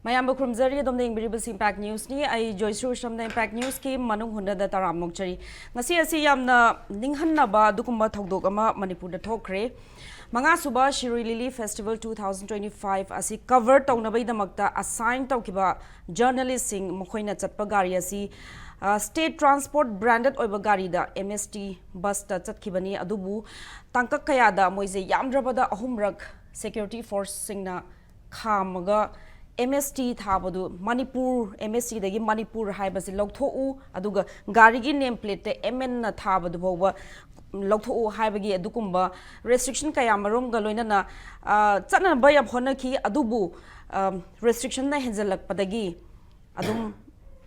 Mayam Krumzari dom the Ingrible Impact News ni I Joyshree Usham the Impact News ki Manung Hutna the Taram Nokchari. Ngasi asi yamna Ninghanna ba dukumba thogdokama Manipur da thokre. Manga Suba Shiri Lily Festival 2025 asi cover taunabai damakta assign taukiba journalist sing mokhoina chatpa gari asi state transport branded oiba gari da MST bus ta chatkibani adubu tangkak kaya da moise yamdrabada ahumrak security force singna khamaga MST thabadu Manipur MST dagi Manipur haibasi loktho aduga gari gi name plate MN na thabadu bowa loktho haibagi adukumba restriction kaya marom galoina na chana baya phona ki adubu restriction na henjalak padagi adum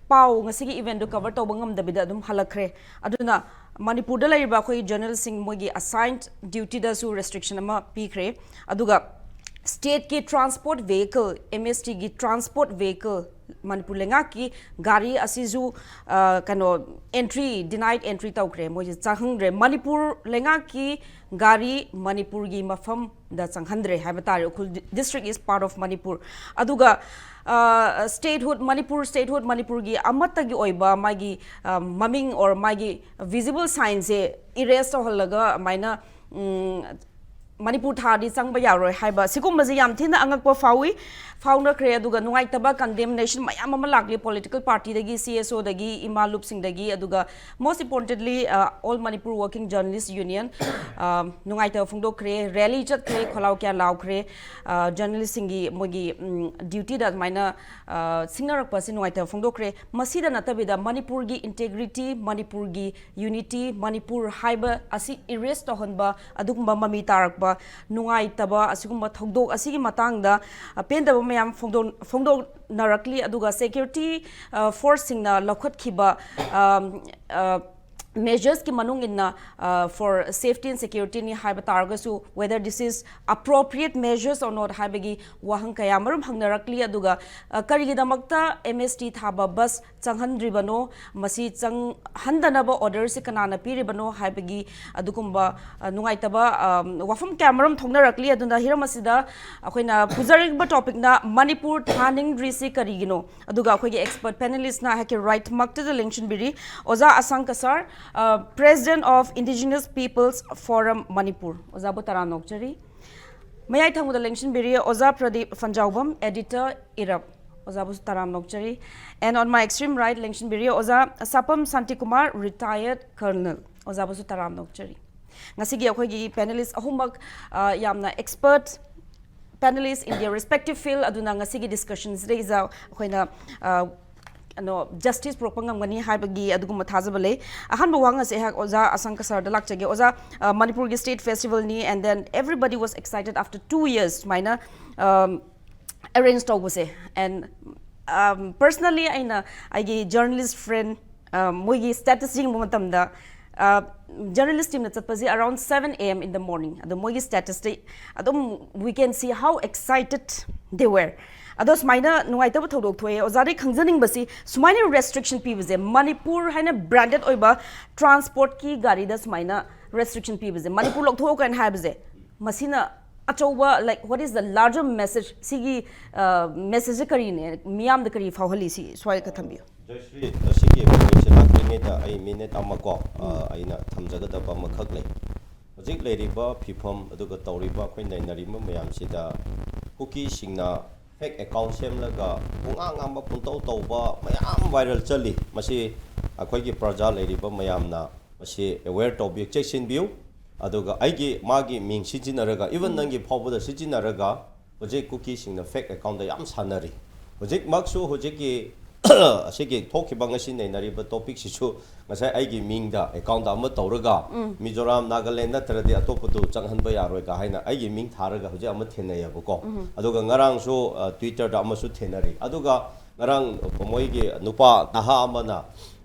pau ngasigi event do cover to bangam dabida adum halakre aduna Manipur da laiba khoi journalist sing mogi assigned duty da su restriction ama pikre aduga state ki transport vehicle MST ki transport vehicle Manipur lenga ki gari asizu kano entry denied entry taukre moji chahungre Manipur lenga ki gari Manipur gi mafam da changhandre habatare khul district is part of Manipur aduga statehood Manipur gi amatta gi oiba magi maming or magi visible signs e erase holaga maina Manipur thadi changba yaroi haiba sigumbaji yam thina angakpa fawi fauna kre aduga nuaitaba condemnation mayam ama lagli political party dagi CSO dagi imalup sing dagi aduga most importantly all Manipur working journalists union nuaita fungdo kre rally chat kre kholau kya law kre journalist singi mogi duty da maina singnarak pasi nuaita fungdo kre masida natabida Manipur gi integrity Manipur gi unity Manipur haiba asi erase to honba adugumba mami tarakba nungai taba asigumba thogdok asigi matangda pendaba mayam phongdo narakli aduga security force singna lokhot khiba measures ki manung inna for safety and security ni haiba targasu whether this is appropriate measures or not haibagi wahang kaya marum hangnarakli aduga karigidamakta MST thaba bus changhandribano masi chang handanaba order se kanana piribano haibagi adukumba nungaitaba wafam kamaram thongnarakli aduna hiramasida akoina pujarigba topic na Manipur Thahan Ningdrisi Karigino aduga akoigi expert panelist na hake right makta the election biri oza Ashang Kasar President of Indigenous Peoples Forum Manipur. Oza Butara Nokchari. May I thank the election bureau Oza Pradip Phanjoubam, Editor IRAP. Oza Butara Nokchari. And on my extreme right election bureau Oza Sapam Shantikumar, retired Colonel. Oza Butara Nokchari. Ngasigi akoigi panelists ahumak yamna expert panelists in their respective field aduna ngasigi discussions reiza akoina justice propangam gani haibagi aduguma thazabale ahan bawanga se hak oza Ashang Kasar da lakchage oza Manipur state festival ni and then everybody was excited after 2 years minor arranged obuse and personally aina agi journalist friend moigi statistic momentumda journalist team na chatpaji around 7 a.m. in the morning ado moigi statistic adum we can see how excited they were ados maina nuaitaba thodok thoye ozari khangjaning basi sumaina restriction pibize Manipur haina branded oiba transport ki gari da sumaina restriction pibize Manipur lokthok kan haibize masina achoba like what is the larger message sigi message kari ne miyam da kari fawhali si swai ka thambiyo Joyshree asigi question akringe da ai minute amako aina thamjaga ba makhak lei hojik leiriba phifam aduga tawriba khoi nainarima mayam sida cookie singna fake account semlaga pungang puntau tauba mayam viral chali masi akhoi praja leiriba mayamna masi aware to be check view aduga aigi magi ming sijinaraga even nangi phawbuda sijinaraga hojik cookie singna fake account da yam sanari hojik maksu hojiki asigi thokiba ngasi nainariba topic sisu ngasai aigi mingda account ama tawraga Mizoram Nagaland natradi atoputu changhanba yaroi ga haina aigi ming tharaga hoje ama thenayabako aduga ngarang so Twitter da ama su thenari aduga ngarang moigi nupa taha amana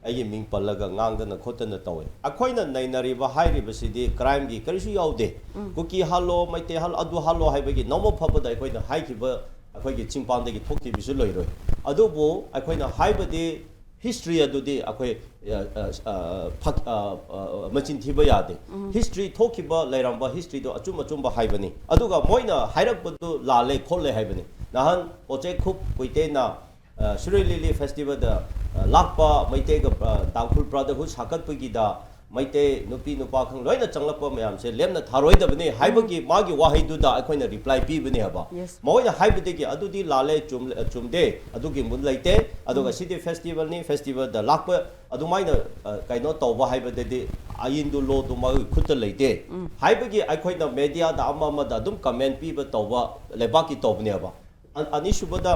aigi ming pallaga ngangdana khotana tawe akhoina nainariba hairiba sidi crime gi karisu yaude kuki halo maite hal adu halo haibagi nomo phapada akhoina haikiba akhoi chingpandagi thokti bisu loiroi adubo akhoina haibadi history adudi akhoi machin thiba yade history thokiba lairamba history do achum achumba haibani aduga moina hairakbadu lale kholle haibani nahan project khup kuite na Shri Lily Festival da lakpa maite ga Tangkhul Brotherhood sakat pagi da maite nupi nupa khang loina changlapa mayam se lemna tharoi da bani haibagi magi wahai du da akoina reply pi bani haba moina haibade ki adudi lale chumde adugi mun laite aduga city festival ni festival da lakpa adumaina kaino tawba haibade di ayin du lo du ma khutta laite haibagi akoina media da amma da dum comment pi ba tawba lebaki tawbni haba ani shubada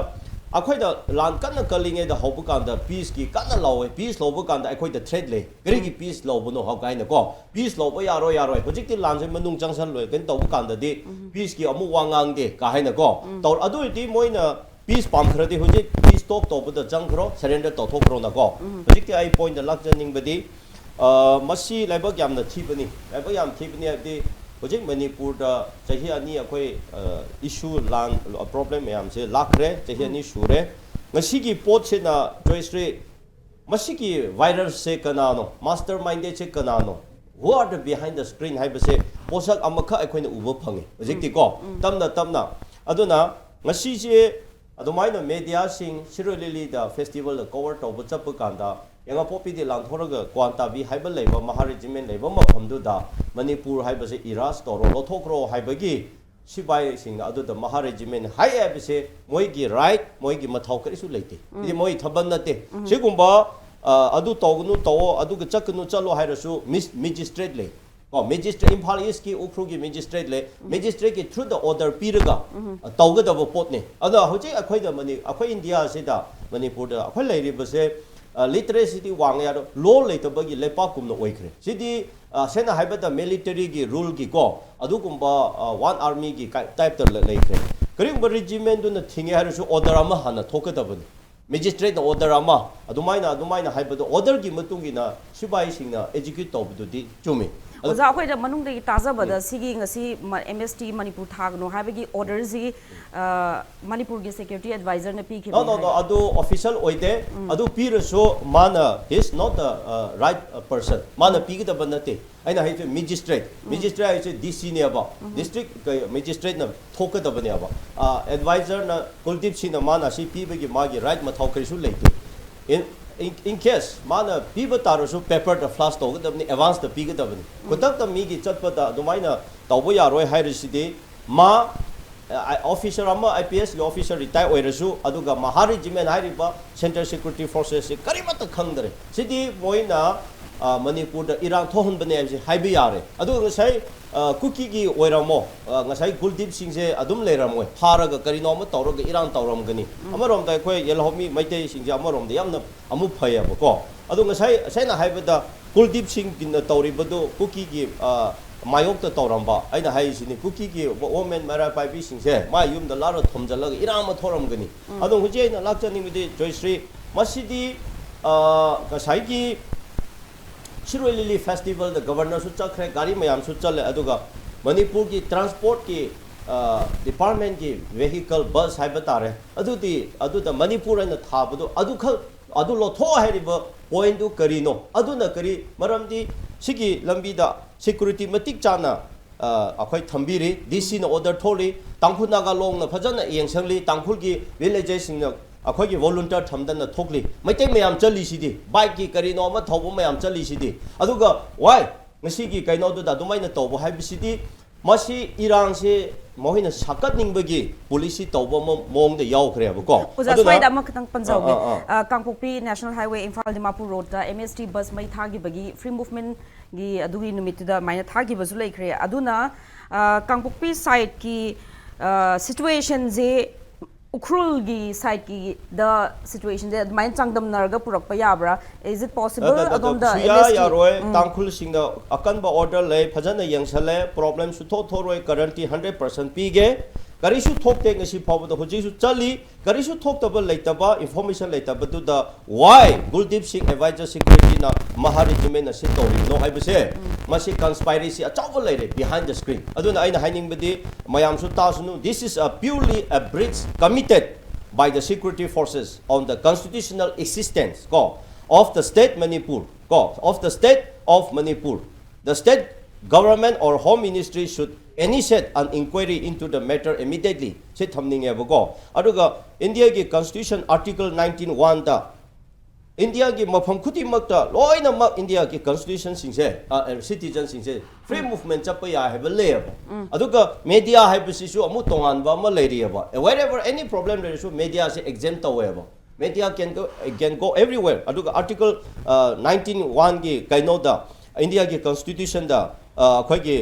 akoida lan kana kalinge da hobu kan da peace ki kana lawe peace lobu kan da akoida threat le gari ki peace lobu no hokai na ko peace lobu yaro hojik ti lan se manung jangsan loi kan tawu kan da di peace ki amu wangang de ka haina ko tor adu ti moina peace pam khradi hojik peace talk to bu da jang khro surrender to thok ro na ko hojik ti ai point da lak janing badi masi laibak yam na thibani laibak yam thibani di hojik Manipur da chahi ani akoi issue lang problem mayam se lakre chahi ani shure ngasi ki pot se na Joyshree masi ki virus se kanano mastermind se kanano who are the behind the screen hai base posak amakha akoi na ubo phange hojik ti ko tamna aduna ngasi je adumaina media sing Shri Lily da festival da cover to bu chap kanda yang popi di lang thoraga kwanta bi haibal leiba maharijimen leiba mafamdu da Manipur haibase iras toro lothokro haibagi sibai sing adu da maharijimen hai abise moi gi right moi gi mathau kari su leite idi moi thaban nate sigumba adu tognu to adu ga chaknu chalo hairasu magistrate le ko magistrate imphal is ki ukru gi magistrate le magistrate ki through the order piraga tawga da pot ne ada hoji akhoi da mani akhoi India se da Manipur da akhoi leiri base literacy wang ya law later bagi lepa kum no oikre sidi sena haibata military gi rule gi ko adu kumba one army gi type ta laikre karing ba regiment du na thinge haru su order ama hana thoka da bani magistrate na order ama adumaina haibata order gi matung gi na sibai sing na execute to bu di chumi oza akhoi da manung de taza bada sigi ngasi MST Manipur thagno habagi order ji Manipur gi security advisor na pi ki no adu official oide adu pir so mana is not the right person mana pi da banate aina hai magistrate is DC ne aba district magistrate na thoka da bane aba advisor na Kuldeep Singh na mana si pi gi magi right ma thokri su leite in case mana piba tarasu paper the flash to gadabni advance the piga dabni kotak ta mi gi chatpa da dumaina tawbo yaroi hairisi ma officer ama IPS gi officer retire oirasu aduga mahari jimen hairiba center security forces karimata khangdare sidi moina Manipur da irang thohon bane ai haibi yare adu ngasai kuki gi oiramo ngasai Kuldeep Singh se adum leramoi pharaga karino ma tawraga irang tawram gani amarom da khoi yelhomi maitei sing ja amarom da yamna amu phaya ko adu ngasai saina haibada Kuldeep Singh kin tawri badu kuki gi mayok ta tawramba aina hai sini kuki gi women mara pai bi sing se ma yum da lara thomjalaga irang ma thoram gani adu huje na lakchani mi de Joyshree masidi ngasai gi Shri Lily Festival the governor su chakre gari mayam su chale aduga Manipur ki transport ki department ki vehicle bus haibatare adu da Manipur na thabadu adu lo tho hariba point du karino adu na kari maramdi sigi lambi da security matik chana akhoi thambiri DC na order tholi tangkhul naga long na phajana yengsangli tangkhul ki villagers na akhoi volunteer thamdan na thokli maitei mayam chali sidi bike ki karino ma thobu mayam chali sidi aduga why ngasi gi kaino du da dumai na tobo hai bisidi masi irang se mohina sakat ningbagi police tobo mong de yaw khre ba ko oza swai da mak tang panjaw ge Kangpokpi National Highway Imphal Dimapur Road da MST bus mai thagi bagi free movement gi adugi numit da maina thagi bazu lai khre aduna Kangpokpi side ki situation je Ukrul gi side ki the situation the main changdam narga purak pa yabra is it possible agom da ya yaroi tangkhul singda akan ba order le phajana yengsale problem su thoroi currently 100% pige kari su thokte ngasi phawda hoji su chali kari su thokta leitaba information leitaba du da why Kuldeep Singh advisor secretary na maharijimen na sit tori no haibase masi conspiracy achawba leire behind the screen aduna aina haining badi mayam su tasunu this is a purely a breach committed by the security forces on the constitutional existence of the state Manipur of the state of Manipur the state government or home ministry should initiate an inquiry into the matter immediately. Se thamning e bako. Aduga India ki Constitution Article 19(1) da India ki mafam khuti makta loina mak India ki Constitution singse citizen singse free movement chappa ya have le aduga media have sisu amu tongan ba ma leiri ba wherever any problem there is media se exempt away ba media can go everywhere aduga Article 19(1) ki kaino da India ki Constitution da khoi ki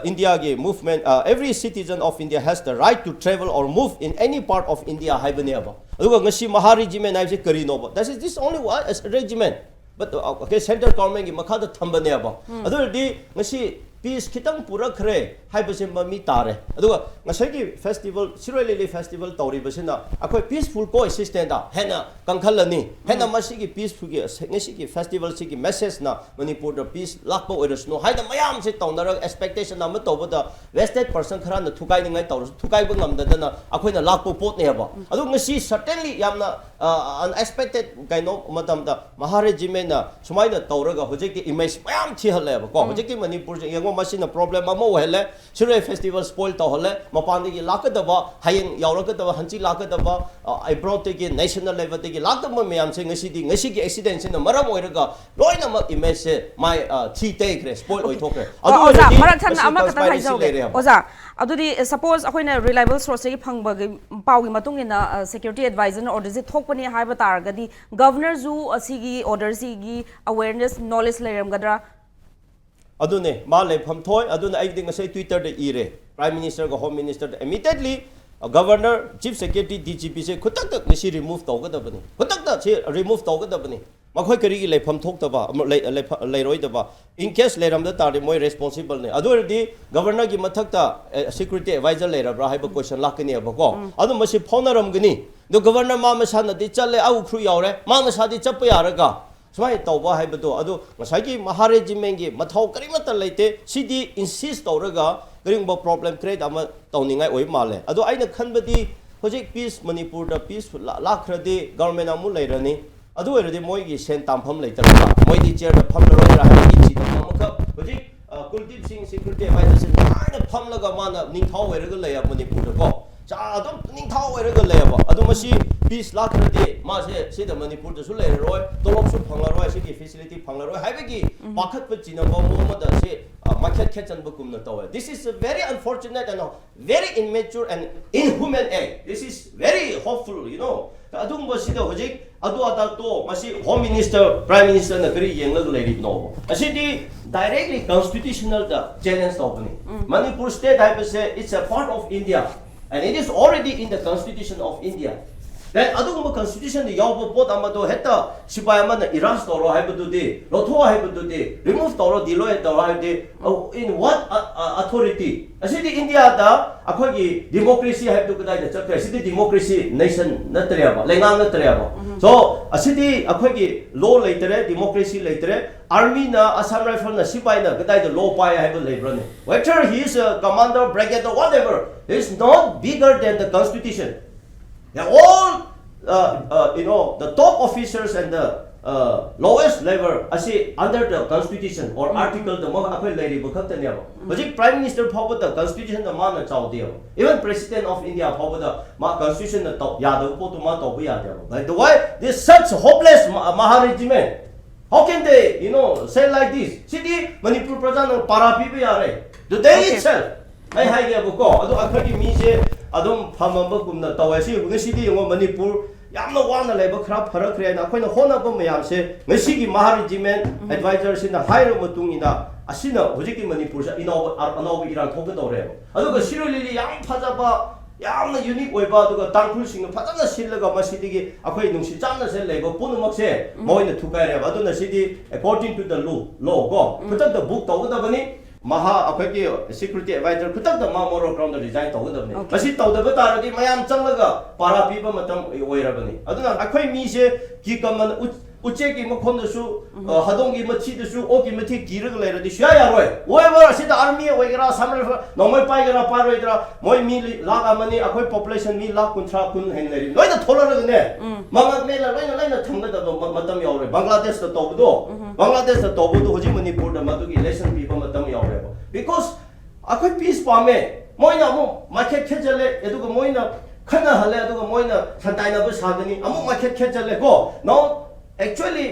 India ki movement every citizen of India has the right to travel or move in any part of India have ne ba aduga ngasi maha regiment ai se Karigino ba that is this only one regiment but okay central government ki makha da thamba ne ba adu di ngasi peace kitang pura khre haibase mami tare aduga ngasai ki festival Siroi festival tawri basina akoi peaceful coexistence da hena kangkhalani hena masi ki peaceful ki ngasi ki festival si ki message na Manipur da peace lakpa oiras no haida mayam se tawnara expectation na ma tawba da vested person khara na thukai ningai tawra thukai ba ngam da na akoi na lakpa pot ne ba adu ngasi certainly yamna unexpected kaino matam da maharajime na sumaina tawraga hojeki image mayam thihale ba ko hojeki Manipur je yango masina problem amo hele Siroi festival spoil to hole mapandi ki lakadaba hayeng yauragadaba hanchi lakadaba abroad ki national level ki lakadaba mayam se ngasi ki accident sin maram oiraga loina mak image se my thi take re spoil oi thokre oza marathon ama kata haijauge oza adudi suppose akoina reliable source ki phangba pau gi matung ina security advisor order se thokpani haiba targadi governor zu asigi order si awareness knowledge leram gadra adune ma lepham thoi aduna ai ding sei Twitter de ire prime minister go home minister immediately governor chief secretary DGP se khutak tak nisi remove tawgadabani khutak ta se remove tawgadabani makhoi kari gi lepham thok taba leiroi taba in case leram da tar moi responsible ne adu di governor gi mathak ta security advisor lerabra haiba question lakani abako adu masi phonaram gani do governor ma masana di challe au khru yaure ma masadi chappa yaraga Smai tauba hai betul, adu masai maharajiment ki mathau karimata leite, sidi insist tauraga kering ba problem create ama tauningai oi male. Adu aina khan badi hojik peace Manipur da peace lakrade government amu leirani. Adu erade moi ki sen tampham leitara. Moi di chair da pham loi ra hai ki chi da mamaka hojik Kuldeep Singh security advisor se aina pham laga mana ningthau eraga leya Manipur da ko. Cha adum ningthau eraga leya ba. Adu masi peace lakrade ma se da Manipur da su leiroi tolop su phangaroi se ki facility phangaroi haibagi pakhat pa china ba mo ma da se market khetchan ba kumna tawa. This is a very unfortunate and very immature and inhuman act. This is very hopeful, you know. Adum ba sida hojik adu ada to masi home minister prime minister na kari yengla leiri no. Asidi directly constitutional da challenge tawni. Manipur state I say it's a part of India and it is already in the constitution of India. Then adugumba constitution the yawbo pot amado heta sipayama na erase toro haibadu de lotho haibadu de remove toro dilo toro haibde in what authority asidi India da akhoi democracy haibdu kadai da chakre asidi democracy nation natriaba lengang natriaba so asidi akhoi law leitere democracy leitere army na Assam rifle na sipai na kadai da law pai haibu leibrane whether he is a commander brigade or whatever is not bigger than the constitution. They are all, you know, the top officers and the lowest level, I say, under the constitution or article, the more apple lady, but the prime minister power the constitution, the man and child deal. Even president of India power the constitution, the top Yadu Potomato. By the way, this such hopeless Maharajiment. How can they, you know, say like this? City, Manipur Prajan, Parapipi are. The day itself. I have a go. I don't mean adum phamamba kumna tawasi ngasi ngo Manipur yamna wana leba khara pharak re na khoina hona ba mayam se ngasi gi maharajiment advisor sina hairo matung ina asina hojiki Manipur sa inaw irang thok do re aduga siroli yam phajaba yamna unique oiba aduga tangkhul sing phajana sillaga masidi gi akhoi nungsi chamna se leba punumak se moina thukai re aduna sidi according to the law go phutak the book tawda bani Maha apaki security advisor kutak the mamoro ground design tawdabni masi tawdaba taradi mayam changlaga para piba matam oirabani aduna akhoi mi se ki kaman uche ki makhon su hadong gi machi su o ki mathi girag leradi sya yaroi whoever sida army oigra samra nomai paigara paroidra moi mi laga mani akhoi population mi lakh kunthra kun henleri noida tholaraga ne mangat mela loina thangda da matam yaure Bangladesh da tawdo Bangladesh da tawdo hoji Manipur da madu gi election piba matam yaure because akhoi peace pame moina amu market khejale eduga moina khana hale eduga moina santaina ba sagani amu market khejale go now actually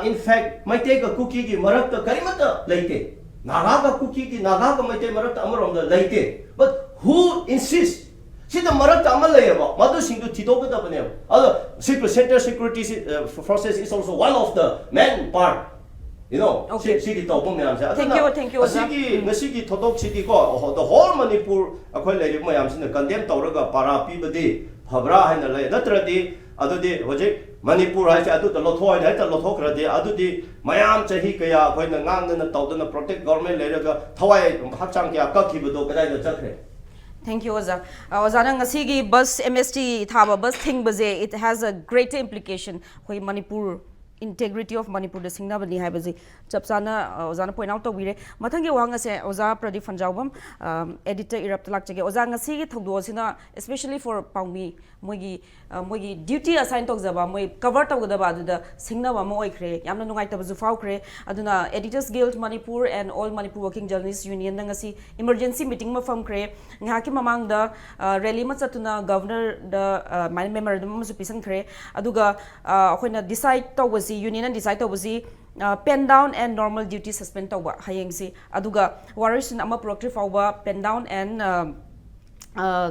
in fact my take a cookie ki marak ta karimata leite naga ka cookie ki naga ka mai te marak ta amarom da leite but who insists see the marak ta amal layaba madu singdu thidoga da bane other center security process is also one of the main part. You know, okay. Thank you. Ngasigi thodok sigi ko the whole Manipur akhoi lei mayam sin condemn tawraga para pibadi phabra haina lei natradi adudi hoje Manipur hai adu the lothoi hai ta lothokradi adudi mayam chahi kaya akhoi na ngangna tawdana protect government leiraga thawai hachang kya kakhibudo kadai na chakre. Thank you, Oza. Oza na ngasigi bus MST thaba bus thing baze it has a greater implication hoi Manipur integrity of Manipur the singna bani hai bazi chapsana Oza na point out to bire mathangi wanga se Oza Pradip Phanjoubam editor IRAP talak chege Oza ngasi gi thogdo sina especially for Paumi mogi duty assign tok jaba moi cover tok da ba da singna ba mo oikre yamna nungai ta bazu fau kre aduna editors guild Manipur and all Manipur working journalists union da ngasi emergency meeting ma fam kre ngaki mamang da rally ma chatuna governor da memorandum ma su pisan kre aduga akoina decide to was union and decide to was pen down and normal duty suspend to ba hayeng si aduga warriors ama proctor fawba pen down and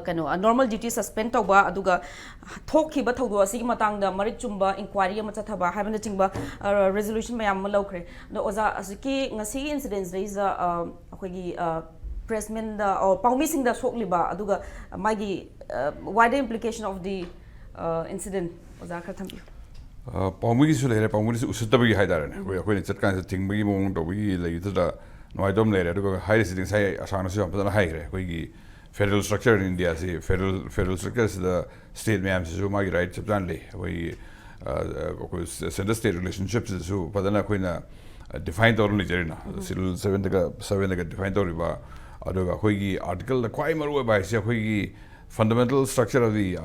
kano normal duty suspend to ba aduga thokhi ba thodo asigi matang da marik chumba inquiry ama chathaba haibana chingba resolution mayam ma lawkre no oza asiki ngasi incidents is akogi pressmen da or paumi sing da sokliba aduga magi wider implication of the incident oza khathambi Paumigi su lere paumigi usutabi haidare we ko ni chatkan se thingbi mong to bi lei da noidom lere aduga high sitting sai asana su ampada haigre ko gi federal structure in India se federal structure is the state ma'am so my right chaptan le we center state relationships so padana ko na defined or ni jerina civil 7 daga defined or ba aduga ko gi article the quite maru ba se ko gi fundamental structure of the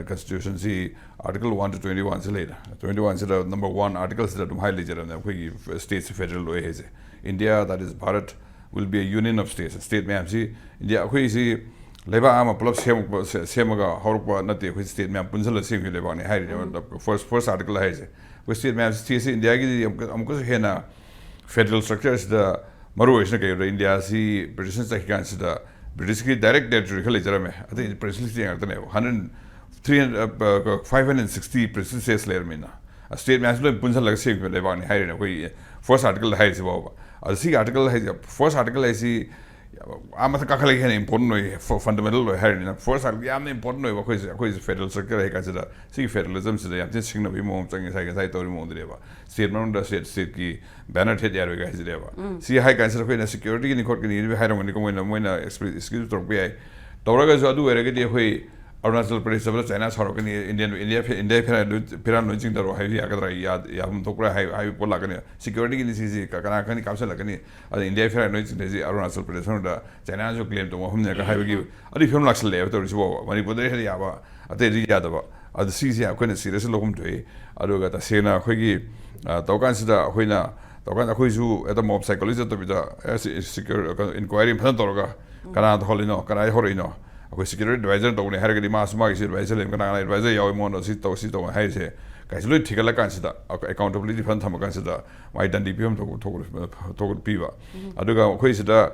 constitution see article 1 to 21 se later 21 is the number 1 article is that high ledger and ko gi states federal way is India that is Bharat will be a union of states state ma'am see India ko is leba ama plus semaga horpa nate ko state ma'am punjal sem leba ni hai the first article hai se ko state ma'am see India gi amko hena federal structure is the maru is na India see British is the British ki direct territory khale jara me I think precisely artane 560 precisely says layer me na a state national punjal lag se le ba ni hai na koi first article hai se ba a see article hai first article hai si amata ka khale hen important no fundamental lo hai na first article am important no koi federal structure hai ka jara see federalism se ya tin sing na bi mo chang sai tori mo dire ba state man da state ki banner head yar ga dire ba see hai ka sir koi na security ni court ki ni hai ro ni ko mo na excuse to bi ai toraga jo adu ere ge hoi Arunachal Pradesh sabla China saro kani India phiran no jing daro hai ya kadra ya hum thokra hai pola kani security ki ni si kana kani kamsa la kani India phiran no jing de Arunachal Pradesh no da China jo claim to hum ne ka hai gi adi film laksal le to ri bo Manipur de ya ba ate ri ya da ba ad si ya ko ne serious lo hum to e adu ga ta sena khoi gi tokan sida hoina tokan khoi ju eta mob psychology to bi da secure inquiry phan to ga kana holino kana horino ako security advisor to ne haragadi ma asma gi advisor lem kana advisor yaw mo no si to hai se kai sulu thigala kan sida accountability fan thama kan sida mai dan dpm to piwa aduga khoi sida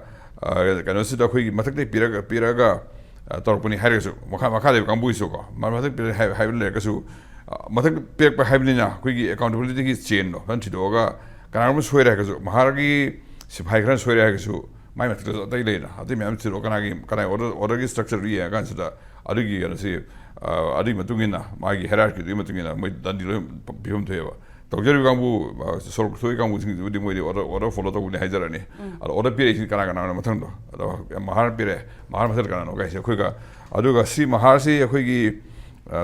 kana sida khoi mathak de piraga torpuni harasu makha de kambu isu ko mathak pir hai le ka su mathak pir pa hai ni na khoi gi accountability gi chain no han thidoga kana mo soira ka su maharagi sipai gran soira ka su my method is they later. I think I'm still can I order structure re against the Adigi and say Adimatungina, my hierarchy, Dimatungina, my Dandilo Pum Teva. Dr. Gambu, so Soikam with the way order follow the Hajarani, order period Kanagana Matando, Mahar Pire, Maharmakan, okay, quicker. Aduga see Maharsi, a quickie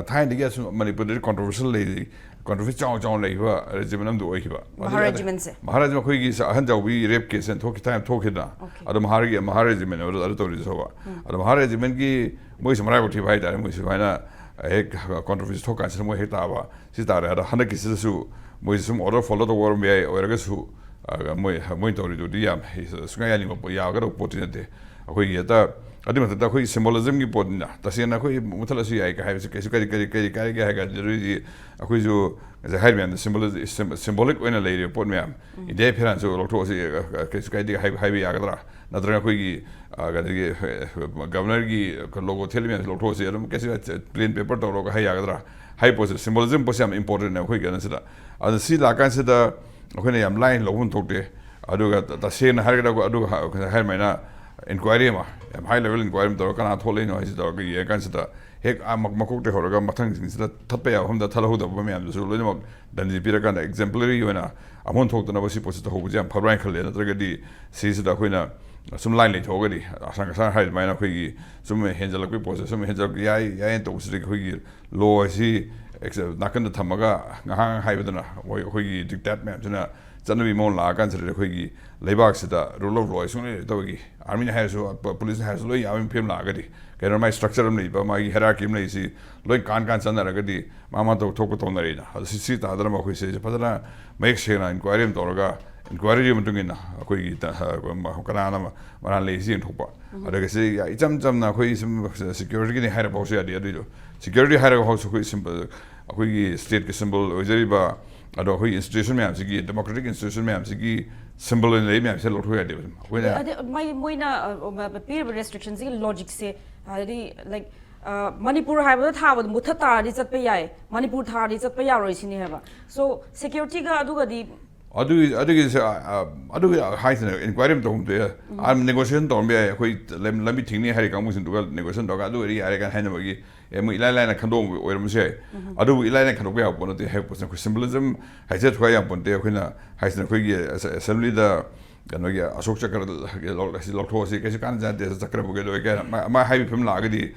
time to get manipulated controversial lady. Controversial John Leva regimen do Hiva. Maharaj Makwigi is a hundred we rape case and talk time talking now. Adam Harry and Maharajiman or the other is over. Adam Maharajimangi, Mois Maravati Vita and Musivana, a controversy talk and some Hitava. Sister had 100 cases who Moisum order follow the war may or I guess who Moitori do Diam, he's a swinging of Yaga opportunity. ꯑꯩꯈꯣꯏꯒꯤ ꯍꯦꯛꯇ ꯑꯗꯨꯒꯤ ꯃꯊꯛꯇ ꯑꯩꯈꯣꯏꯒꯤ ꯁꯤꯝꯕꯣꯂꯤꯖꯝꯒꯤ ꯄꯣꯠꯅꯤꯅ ꯇꯁꯦꯡꯅ ꯑꯩꯈꯣꯏ ꯃꯨꯊꯠꯂꯁꯨ ꯌꯥꯏ ꯍꯥꯏꯕꯁꯤ ꯀꯩꯁꯨ ꯀꯔꯤ ꯀꯥꯏꯒꯦ ꯍꯥꯏꯔꯒꯗꯤ ꯑꯗꯨꯗꯤ ꯑꯩꯈꯣꯏꯁꯨ ꯉꯁꯥꯏ ꯍꯥꯏꯔꯤꯕ ꯃꯌꯥꯝꯗ ꯁꯤꯝꯕꯣꯂꯤꯛ ꯑꯣꯏꯅ ꯂꯩꯔꯤꯕ ꯄꯣꯠ ꯃꯌꯥꯝ ꯏꯟꯗꯤꯌꯥ ꯐꯤꯔꯥꯟꯁꯨ ꯂꯧꯊꯣꯛꯑꯁꯤ ꯀꯩꯁꯨ ꯀꯥꯏꯗꯦ ꯍꯥꯏꯕ ꯌꯥꯒꯗ꯭ꯔꯥ ꯅꯠꯇ꯭ꯔꯒ ꯑꯩꯈꯣꯏꯒꯤ ꯀꯩꯅꯣꯒꯤ ꯒꯕꯔꯅꯔꯒꯤ ꯂꯣꯒꯣ ꯊꯦꯠꯂꯤ ꯃꯌꯥꯝꯁꯤ ꯂꯧꯊꯣꯛꯑꯁꯤ ꯑꯗꯨꯝ ꯀꯩꯁꯨ ꯄ꯭ꯂꯦꯟ ꯄꯦꯄꯔ ꯇꯧꯔꯒ ꯍꯥꯏ ꯌꯥꯒꯗ꯭ꯔꯥ ꯍꯥꯏꯕ ꯄꯣꯠꯁꯦ ꯁꯤꯝꯕꯣꯂꯤꯖꯝ ꯄꯣꯠꯁꯦ ꯌꯥꯝ ꯏꯝꯄꯣꯔꯇꯦꯟꯅꯦ ꯑꯩꯈꯣꯏ ꯀꯩꯅꯣꯁꯤꯗ ꯑꯗꯨ ꯁꯤ ꯂꯥꯛꯀꯥꯟꯁꯤꯗ ꯑꯩꯈꯣꯏꯅ ꯌꯥꯝ ꯂꯥꯏꯅ ꯂꯧꯐꯝ ꯊꯣꯛꯇꯦ ꯑꯗꯨꯒ ꯇꯁꯦꯡꯅ ꯍꯥꯏꯔꯒꯗ ꯑꯗꯨꯒ ꯍꯥꯏꯔꯃꯥꯏꯅ ꯏꯟꯀ꯭ꯋꯥꯏꯔꯤ ꯑꯃ ꯌꯥꯝ ꯍꯥꯏ ꯂꯦꯚꯦꯜ ꯏꯟꯀ꯭ꯋꯥꯏꯔꯤ ꯑꯃ ꯇꯧꯔꯒ ꯀꯅꯥ ꯊꯣꯛꯂꯛꯏꯅꯣ ꯍꯥꯏꯁꯤ ꯇꯧꯔꯒ ꯌꯦꯡꯉꯀꯥꯟꯁꯤꯗ ꯍꯦꯛ ꯃꯀꯣꯛꯇ ꯍꯧꯔꯒ ꯃꯊꯪꯁꯤꯡꯁꯤꯗ ꯊꯠꯄ ꯌꯥꯕ ꯃꯐꯝꯗ ꯊꯠꯍꯧꯗꯕ ꯃꯌꯥꯝꯗꯨꯁꯨ ꯂꯣꯏꯅꯃꯛ ꯗꯟꯗꯤ ꯄꯤꯔꯀꯥꯟꯗ ꯑꯦꯛꯖꯦꯝꯄꯂꯔꯤ ꯑꯣꯏꯅ ꯑꯃꯣꯟ ꯊꯣꯛꯇꯅꯕ ꯁꯤ ꯄꯣꯠꯁꯤ ꯇꯧꯍꯧꯕꯁꯦ ꯌꯥꯝ ꯐꯕ꯭ꯔꯥ ꯍꯥꯏꯅ ꯈꯜꯂꯦ ꯅꯠꯇ꯭ꯔꯒꯗꯤ ꯁꯤꯁꯤꯗ ꯑꯩꯈꯣꯏꯅ ꯁꯨꯝ ꯂꯥꯏꯟ ꯂꯩꯊꯣꯛꯑꯒꯗꯤ ꯑꯁꯥꯡ ꯀꯁꯥꯔ ꯍꯥꯏ ꯑꯗꯨꯃꯥꯏꯅ ꯑꯩꯈꯣꯏꯒꯤ ꯁꯨꯝ ꯍꯦꯟꯖꯜꯂꯛꯄꯒꯤ ꯄꯣꯠꯁꯦ ꯁꯨꯝ ꯍꯦꯟꯖꯜꯂꯛ ꯌꯥꯏꯅ ꯇꯧꯕꯁꯤꯗꯒꯤ ꯑꯩꯈꯣꯏꯒꯤ ꯂꯣ ꯑꯁꯤ ꯅꯥꯀꯟꯗ ꯊꯝꯃꯒ ꯉꯥꯏꯍꯥꯛ ꯍꯥꯏꯕꯗꯨꯅ ꯑꯩꯈꯣꯏꯒꯤ ꯗꯤꯛꯇꯦꯠ ꯃꯌꯥꯝꯁꯤꯅ ꯆꯠꯅꯕꯤ ꯃꯑꯣꯡ ꯂꯥꯛꯑꯀꯥꯟꯁꯤꯗ ꯑꯩꯈꯣꯏꯒꯤ ꯂꯩꯕꯥꯛꯁꯤꯗ ꯔꯨꯜ ꯑꯣꯐ ꯂꯣ ꯁꯨꯡꯂꯩ ꯂꯩꯇꯕꯒꯤ ꯑꯥꯔꯃꯤꯅ ꯍꯥꯏꯔꯁꯨ ꯄꯨꯂꯤꯁꯅ ꯍꯥꯏꯔꯁꯨ ꯂꯣꯏ ꯌꯥꯕꯒꯤ ꯐꯤꯕꯝ ꯂꯥꯛꯑꯒꯗꯤ ꯀꯩꯅꯣ ꯃꯥꯒꯤ ꯁ꯭ꯇ꯭ꯔꯛꯆꯔ ꯑꯃ ꯂꯩꯕ ꯃꯥꯒꯤ ꯍꯦꯔꯥꯔꯀꯤ ꯑꯃ ꯂꯩꯔꯤꯁꯤ ꯂꯣꯏ ꯀꯥꯟ ꯆꯠꯅꯔꯒꯗꯤ ꯃꯥ ꯊꯣꯛꯄ ꯇꯧꯅꯔꯤꯅ ꯑꯗꯨ ꯁꯤ ꯇꯥꯗꯅꯕ ꯑꯩꯈꯣꯏꯁꯦ ꯐꯖꯅ ꯃꯌꯦꯛ ꯁꯦꯡꯅ ꯏꯟꯀ꯭ꯋꯥꯏꯔꯤ ꯑꯃ ꯇꯧꯔꯒ ꯏꯟꯀ꯭ꯋꯥꯏꯔꯤꯒꯤ ꯃꯇꯨꯡ ꯏꯟꯅ ꯑꯩꯈꯣꯏꯒꯤ ꯀꯅꯥꯅ ꯃꯔꯥꯟ ꯂꯩꯁꯤ ꯌꯦꯡꯊꯣꯛꯄ ꯑꯗꯨꯒ ꯁꯤ ꯏꯆꯝ ꯆꯝꯅ ꯑꯩꯈꯣꯏ ꯁꯨꯝ ꯁꯦꯀ꯭ꯌꯨꯔꯤꯇꯤꯒꯤꯅꯤ ꯍꯥꯏꯔꯒ ꯍꯧꯁꯨ ꯌꯥꯗꯦ ꯑꯗꯨꯏꯗꯣ ꯁꯦꯀ꯭ꯌꯨꯔꯤꯇꯤ ꯍꯥꯏꯔꯒ ꯍꯧꯁꯨ ꯑꯩꯈꯣꯏꯒꯤ ꯁ꯭ꯇꯦꯠꯀꯤ ꯁꯤꯝꯕꯣꯜ ꯑꯣꯏꯖꯔꯤꯕ ꯑꯗꯣ ꯑꯩꯈꯣꯏꯒꯤ ꯏꯟꯁꯇꯤꯇ꯭ꯌꯨꯁꯟ ꯃꯌꯥꯝꯁꯤꯒꯤ ꯗꯦꯃꯣꯀ꯭ꯔꯦꯇꯤꯛ ꯏꯟꯁꯇꯤꯇ꯭ꯌꯨꯁꯟ ꯃꯌꯥꯝꯁꯤꯒꯤ ꯁꯤꯝꯕꯣꯜ ꯑꯣꯏꯅ ꯂꯩ ꯃꯌꯥꯝꯁꯦ ꯂꯧꯊꯣꯛ ꯌꯥꯗꯦꯕ ꯑꯩꯈꯣꯏꯅ ꯃꯣꯏꯅ ꯄꯤꯔꯤꯕ ꯔꯦꯁꯇ꯭ꯔꯤꯛꯁꯟꯁꯤꯒꯤ ꯂꯣꯖꯤꯛꯁꯦ ꯍꯥꯏꯗꯤ ꯂꯥꯏꯛ ꯃꯅꯤꯄꯨꯔ ꯍꯥꯏꯕꯗ ꯊꯥꯕꯗ ꯃꯨꯊꯠ ꯇꯥꯔꯗꯤ ꯆꯠꯄ ꯌꯥꯏ ꯃꯅꯤꯄꯨꯔ ꯊꯥꯔꯗꯤ ꯆꯠꯄ ꯌꯥꯔꯣꯏ ꯁꯤꯅꯤ ꯍꯥꯏꯕ ꯁꯣ ꯁꯦꯀ꯭ꯌꯨꯔꯤꯇꯤꯒ ꯑꯗꯨꯒꯗꯤ ꯑꯗꯨꯒꯤꯁꯦ ꯍꯥꯏꯁꯤꯅ ꯏꯟꯀ꯭ꯋꯥꯏꯔꯤ ꯑꯃ ꯇꯧꯍꯟꯕ ꯅꯦꯒꯣꯁꯤꯌꯦꯁꯟ ꯇꯧꯔꯝꯕ ꯌꯥꯏ ꯑꯩꯈꯣꯏ ꯂꯝꯕꯤ ꯊꯤꯡꯅꯤ ꯍꯥꯏꯔꯤ ꯀꯥꯡꯕꯨꯁꯤꯡꯗꯨꯒ ꯅꯦꯒꯣꯁꯤꯌꯦꯁꯟ ꯇꯧꯔꯒ ꯑꯗꯨ ꯑꯣꯏꯔꯗꯤ ꯌꯥꯔꯦ ꯀꯥꯏꯅ ꯍꯥꯏꯅꯕꯒꯤ ꯃꯣꯏ ꯏꯂꯥꯏ ꯂꯥꯏꯅ ꯈꯟꯗꯣꯛꯄ ꯑꯣꯏꯔꯝꯕꯁꯨ ꯌꯥꯏ ꯑꯗꯨꯕꯨ ꯏꯂꯥꯏ ꯂꯥꯏꯅ ꯈꯟꯗꯣꯛꯄ ꯌꯥꯕ ꯄꯣꯠ ꯅꯠꯇꯦ ꯍꯥꯏꯕ ꯄꯣꯠꯁꯦ ꯑꯩꯈꯣꯏ ꯁꯤꯝꯕꯣꯂꯤꯖꯝ ꯍꯥꯏꯖ ꯊꯨꯒꯥꯏ ꯌꯥꯕ ꯄꯣꯠ ꯅꯠꯇꯦ ꯑꯩꯈꯣꯏꯅ ꯍꯥꯏꯁꯤꯅ ꯑꯩꯈꯣꯏꯒꯤ ꯑꯦꯁꯦꯝꯕ꯭ꯂꯤꯗ ꯀꯩꯅꯣꯒꯤ ꯑꯁꯣꯛ ꯆꯀ꯭ꯔ ꯂꯧꯊꯣꯛꯑꯁꯤ ꯀꯩꯁꯨ ꯀꯥꯟꯅꯖꯗꯦ ꯆꯀ꯭ꯔꯕꯨ ꯀꯩꯗꯧꯋꯦ ꯀꯥꯏꯅ ꯃꯥ ꯍꯥꯏꯕ ꯐꯤꯕꯝ ꯂꯥꯛꯑꯒꯗꯤ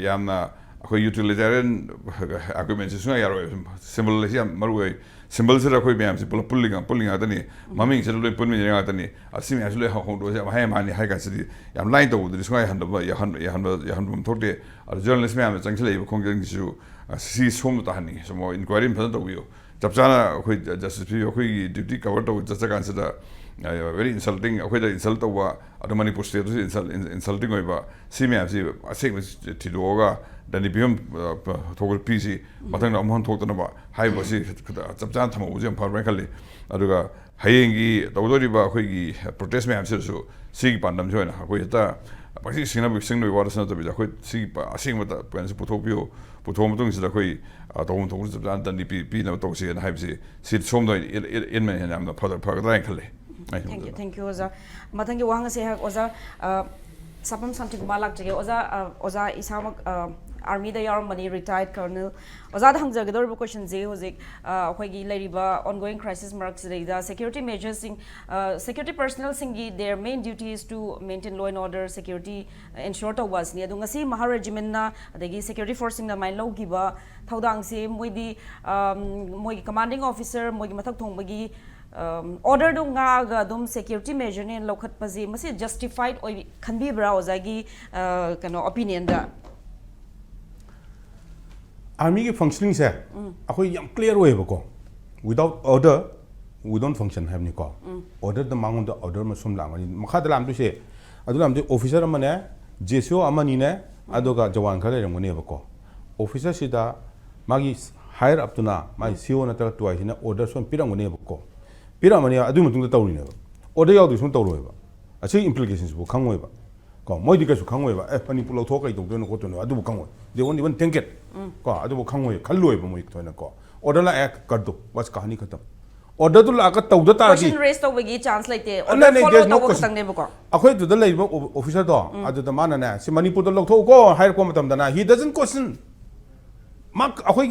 ꯌꯥꯝꯅ ꯑꯩꯈꯣꯏ ꯌꯨꯇꯤꯂꯤꯇꯦꯔꯤꯌꯟ ꯑꯥꯔꯒꯨꯃꯦꯟꯁꯤ ꯁꯨꯡꯌꯥ ꯌꯥꯔꯣꯏ ꯁꯤꯝꯕꯜ ꯑꯁꯤ ꯌꯥꯝ ꯃꯔꯨ ꯑꯣꯏ ꯁꯤꯝꯕꯜꯁꯤꯗ ꯑꯩꯈꯣꯏ ꯃꯌꯥꯝꯁꯤ ꯄꯨꯂꯞ ꯄꯨꯜꯂꯤ ꯉꯥꯛꯇꯅꯤ ꯃꯃꯤꯡꯁꯤꯗ ꯂꯣꯏ ꯄꯨꯟꯃꯤꯟꯅꯔꯤ ꯉꯥꯛꯇꯅꯤ ꯑꯁꯤ ꯃꯌꯥꯝꯁꯤ ꯂꯣꯏ ꯍꯣꯡꯗꯣꯛꯑꯁꯤ ꯌꯥꯝ ꯍꯥꯏ ꯃꯥꯅꯤ ꯍꯥꯏ ꯀꯥꯟꯁꯤꯗꯤ ꯌꯥꯝ ꯂꯥꯏꯅ ꯇꯧꯕꯗꯨꯗꯤ ꯁꯨꯡꯌꯥ ꯌꯥꯍꯟꯐꯝ ꯊꯣꯛꯇꯦ ꯑꯗꯨ ꯖꯔꯅꯦꯂꯤꯁ ꯃꯌꯥꯝꯅ ꯆꯪꯁꯤꯜꯂꯛꯏꯕ ꯈꯣꯡꯖꯪꯁꯤꯁꯨ ꯁꯤ ꯁꯣꯝꯗ ꯇꯥꯍꯟꯅꯤꯡꯉꯤ ꯁꯣꯝ ꯏꯟꯀ꯭ꯋꯥꯏꯔꯤ ꯑꯃ ꯐꯖꯅ ꯇꯧꯕꯤꯌꯨ ꯆꯞ ꯆꯥꯅ ꯑꯩꯈꯣꯏ ꯖꯁꯇꯤꯁ ꯄꯤꯕꯤꯌꯨ ꯑꯩꯈꯣꯏꯒꯤ ꯗ꯭ꯌꯨꯇꯤ ꯀꯚꯔ ꯇꯧꯕ ꯆꯠꯆꯀꯥꯟꯁꯤꯗ ꯚꯦꯔꯤ ꯏꯟꯁꯜꯇꯤꯡ ꯑꯩꯈꯣꯏꯗ ꯏꯟꯁꯜ ꯇꯧꯕ ꯑꯗꯣ ꯃꯅꯤꯄꯨꯔ ꯁ꯭ꯇꯦꯠꯇꯁꯨ ꯑꯤꯟꯁꯜꯇꯤꯡ ꯑꯣꯏꯕ ꯁꯤ ꯃꯌꯥꯝꯁꯤ ꯑꯁꯦꯡꯕ ꯊꯤꯗꯣꯛꯑꯒ ꯗꯟꯗꯤ ꯄꯤꯐꯝ ꯄꯤꯁꯤ ꯃꯊꯪꯗ ꯑꯃꯨꯛ ꯍꯟꯅ ꯊꯣꯛꯇꯅꯕ ꯍꯥꯏꯕꯁꯤ ꯆꯞ ꯆꯥꯅ ꯊꯝꯍꯧꯕꯁꯤ ꯌꯥꯝ ꯐꯕ꯭ꯔꯥ ꯈꯜꯂꯤ ꯑꯗꯨꯒ ꯍꯌꯦꯡꯒꯤ ꯇꯧꯗꯣꯔꯤꯕ ꯑꯩꯈꯣꯏꯒꯤ ꯄ꯭ꯔꯣꯇꯦꯁ ꯃꯌꯥꯝꯁꯤꯗꯁꯨ ꯁꯤꯒꯤ ꯄꯥꯟꯗꯝꯁꯤ ꯑꯣꯏꯅ ꯑꯩꯈꯣꯏ ꯍꯦꯛꯇ ꯄꯪꯁꯤ ꯁꯤꯡꯅꯕꯒꯤ ꯋꯥꯗꯁꯨ ꯅꯠꯇꯕꯤꯗ ꯑꯩꯈꯣꯏ ꯁꯤꯒꯤ ꯑꯁꯦꯡꯕ ꯄꯣꯏꯟꯁꯤ ꯄꯨꯊꯣꯛꯑ ꯃꯇꯨꯡꯁꯤꯗ ꯑꯩꯈꯣꯏ ꯇꯧꯐꯝ ꯊꯣꯛꯄꯁꯤ ꯆꯞ ꯆꯥꯅ ꯗꯟꯗꯤ ꯄꯤꯅꯕ ꯇꯧꯁꯦꯅ ꯍꯥꯏꯕꯁꯤ ꯁꯤ ꯁꯣꯝꯗ ꯏꯟꯕ ꯍꯦꯟꯅ ꯌꯥꯝꯅ ꯐꯒꯗ꯭ꯔꯥ ꯍꯥꯏꯅ ꯈꯜꯂꯤ ꯊꯦꯡꯛ ꯌꯨ ꯑꯣꯖꯥ ꯃꯊꯪꯒꯤ ꯋꯥꯍꯪ ꯑꯁꯤ ꯑꯣꯖꯥ Sapam Shantikumar lakjage oza isamak army da yaramani retired colonel oza da hangjagedor question je hozik akhoi leiriba ongoing crisis marks da security measures sing security personnel singi their main duty is to maintain law and order security ensure to was ni adunga si mahar regiment na adagi security force sing na main logiba thaudang se moidi moi commanding officer moi mathak thongbagi order do nga dum security measure ne lokhat paji masi justified oi khanbi bra ozagi kano opinion da army ki functioning se akoi yam clear oi ba ko without order we don't function have ni ko order the mangun the order ma sum lamani makha da lam du se adu lam de officer amane JSO amani ne adoga jawan khale rangone ba ko officer sida magi higher up to na mai CO na ta twice na order som pirangone ba ko piramani adu mutung da tawri ne order yaw du sum tawroi ba achi implications bu khangoi ba ko moi di ka su khangoi ba pani pulo tho kai dong do no ko to no adu bu khangoi they won't even think it ko adu bu khangoi khalloi ba moi to na ko order la ek kar do bas kahani khatam order tu la ka taw da ta gi question raise to gi chance like te order follow to ko sang ne ba ko akhoi du da lai ba officer do adu da mana na si manipur da lok tho ko hire ko matam da na he doesn't question mak akhoi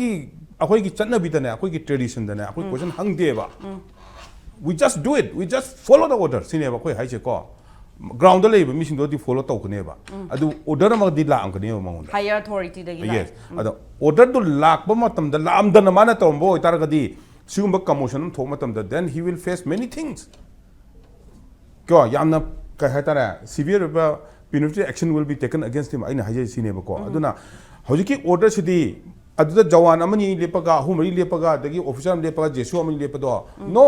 gi chatna bi da na akhoi gi tradition da na akhoi question hang de ba we just do it we just follow the order sine ba khoi hai che ko ground da leba missing do di follow taw kne ba adu order ma di la am kne ma ngon higher authority da gi yes adu order du lak ba matam da lam da na mana taw bo tar ga di sigum ba commotion tho matam da then he will face many things ko yamna ka ha tara severe ba punitive action will be taken against him aina haje sine ba ko aduna hojiki order sidi adu da jawan amani lepaga humari lepaga dagi officer lepaga jesu amani lepado no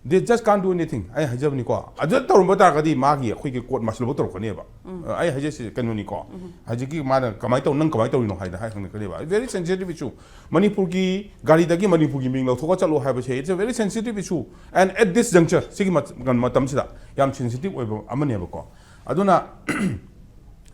they just can't do anything ai hajab ni ko adu torum bata ka di ma gi khoi ki court martial botor ko ne ba ai haje si kanu ni ko haje ki ma da kamai to nang kamai to no hai da hai khang ne ba very sensitive issue manipur ki gari da gi manipur gi ming lo thoka chalo ha ba che it's a very sensitive issue and at this juncture sigi matam sida yam sensitive oi ba amane ba ko aduna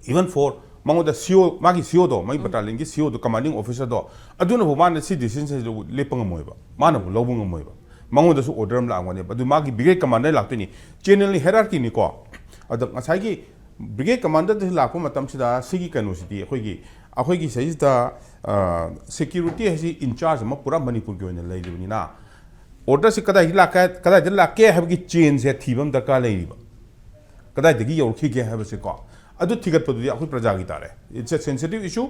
even for mango da CEO magi CEO do mai battalion gi CEO do commanding officer do aduna bu man si decision se lepang moi ba mana bu lobung moi ba mango da su order am la ngone ba du magi brigade commander la ni generally hierarchy ni ko ad ngasai gi brigade commander de la ko matam sida sigi kanu sidi akhoi gi sai da security hasi in charge ma pura manipur gi ne lai ni na order se kada hi la ke have gi chain se thibam da ka lai ba kada de gi yor khi ge have se ko adu thigat padu akhoi praja gi tare it's a sensitive issue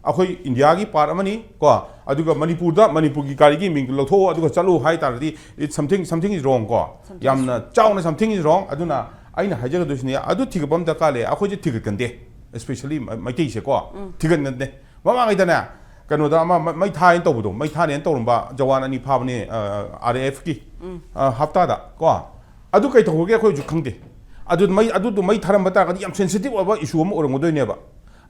akhoi india gi par amani ko aduga manipur gi kari gi ming lotho aduga chalu hai tar di it's something is wrong ko yamna chawna something is wrong aduna aina hajaga dusni adu thigabam da kale akhoi ji thigat kande especially mai se ko thigat ne mama ngai dana kanu da ma mai tha en tobudo mai tha ne torumba jawan ani phabne IRAP ki hafta da ko adu kai thoge akhoi ju khangde adu mai tharam bata ka yam sensitive aba issue am orang doi ne ba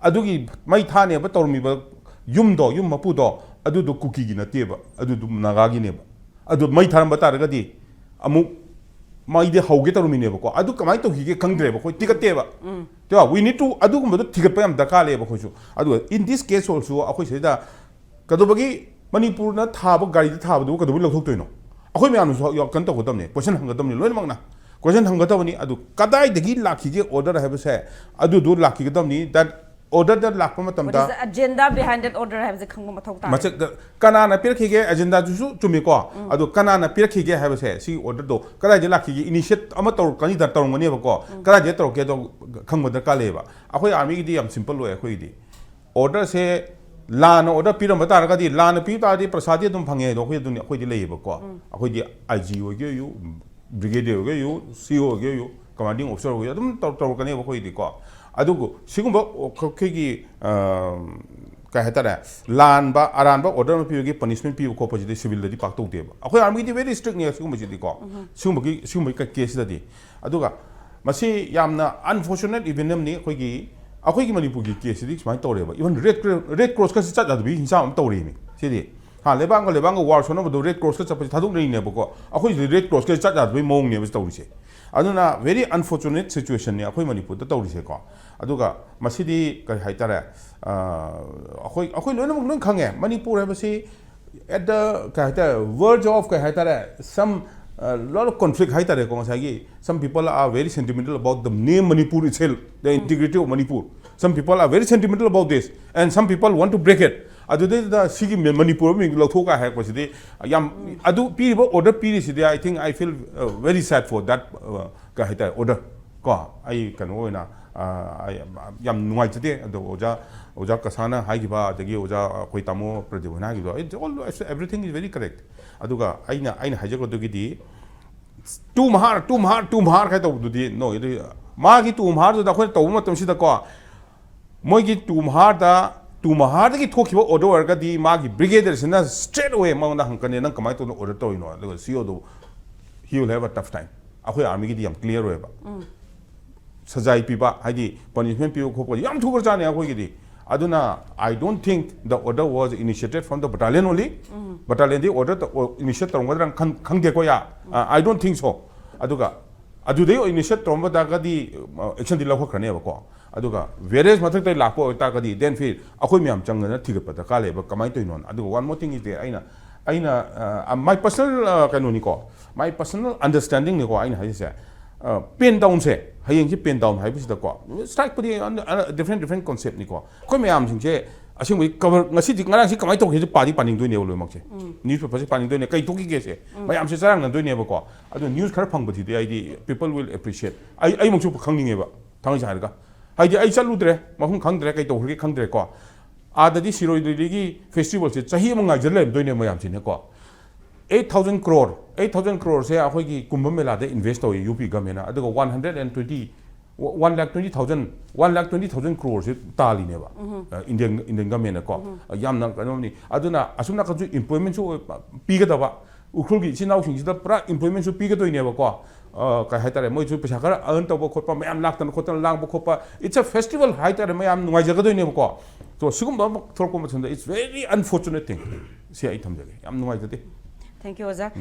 adugi mai thane ba tormi ba yum mapu do adu do cookie gi na te ba adu du naga gi ne ba adu mai tharam ba tar ga di amu mai de hauge tormi ne ba ko adu kamai to gi ge khangdre ba ko tikat te ba to we need to adu gum do tikat pa am da ka le ba ko su adu in this case also akhoi se da kadu bagi manipur na tha ba gari tha ba du kadu lo thok toi no akhoi me anu so yo kan to ko dam ne question hang ga dam ne loin mang na question hang ga to ni adu kadai de gi lakhi ge order ha ba se adu du lakhi ga dam ni that order that lakpa matam da what is the agenda behind that order have the khangma mathau ta mache kana na pirkhi ge agenda ju chumi ko adu kana na pirkhi ge have se si order do kada je lakhi ge initiate ama tor kani da tor ngone ba ko kada je tor ke do khangma da ka le ba akhoi army gi di yam simple lo akhoi di order se lan order piram ba tar ga di lan pi ta di prasadi dum phange do khoi du akhoi di le ba ko akhoi di IG o ge yu brigadier ge yu CO ge yu commanding officer ge dum tor kani ba khoi di ko adugo sigumba khigi ka hetara lan ba aran ba order ma piyogi punishment piyo ko pajide civil di pak to de ba akhoi army di very strict ni sigumba ji di ko sigumba ka case da di aduga masi yamna unfortunate event ni akhoi gi manipur gi case di smai to re ba even red cross ka chat da bi hinsa am to re mi si di ha lebang war so no do red cross ka chap thaduk nei ne ba ko akhoi red cross ka chat da bi mong ne ba to ri se aduna very unfortunate situation ni akhoi manipur da to ri se ko aduga masidi kai haitare akhoi loina mong khange manipur ha basi at the kai haita verge of kai haitare some lot of conflict haitare ko sagi some people are very sentimental about the name Manipur itself the integrity of Manipur some people are very sentimental about this and some people want to break it adude da sigi Manipur mi lo thoka ha ko sidi yam adu pi order pi sidi I think I feel very sad for that kai haita order ko ai kan oina yam nuai chite ado oja kasana haigiba adagi oja koi tamo Pradip na gido everything is very correct aduga aina hajago dogi di two mahar kai to di no ma gi two mahar da khoi to matam sida ko moi gi two mahar da gi thokiba order ga di ma gi brigadier sina straight away ma na hankane nang kamai to order to ino aduga CEO do he will have a tough time akhoi army gi di yam clear we ba sajai piba haidi punishment piu ko yam thubar jane akhoi gi di aduna I don't think the order was initiated from the battalion only battalion the order initiate torngadran khangde ko ya I don't think so aduga adude initiate torma da ga di action di lakho khane ba ko aduga various mathak tai lakpo ta ga di then feel akhoi myam changna thigat pa ta ka le ba kamai to inon aduga one more thing is there aina my personal kanoni ko my personal understanding ni ko aina ha se pen down se hayeng ji pen down haibu sida ko strike pudi different concept ni ko koi mayam sing je asing wi cover ngasi ji ngarang si kamai to ge padi paning doi ne lo mak che news paper se paning doi ne kai to ki ge se mayam se sarang nan doi ne ba ko adu news khar phang budi de ai people will appreciate ai mong chu khang ni nge ba thang ja ga ai ji ai chalu dre mahung khang dre kai to hur ge khang dre ko adadi siroi doi gi festival se chahi mong ngai jale doi ne mayam sin ne ko 8,000 crore se akhoi ki kumbh mela de invest to UP government aduga 120,000 crore se tali ne ba Indian government ko yamna kanoni aduna asumna ka ju employment su pi ga da ba Ukhrul की इचिनाउसिंगसिदा पुरा employment सु पीगदोइनेबको काय हाइतारे मोइसु पैसा खरा earn तब खोप ma'am लाक्तन खोतन लांग खोप it's a festival हाइतारे ma'am नुगाइजगदोइनेबको तो सिगुम थोरको मथुंदा इट्स वेरी अनफॉर्चुनेट थिंग से आई थमजगे याम नुगाइजदे थैंक यू ओजा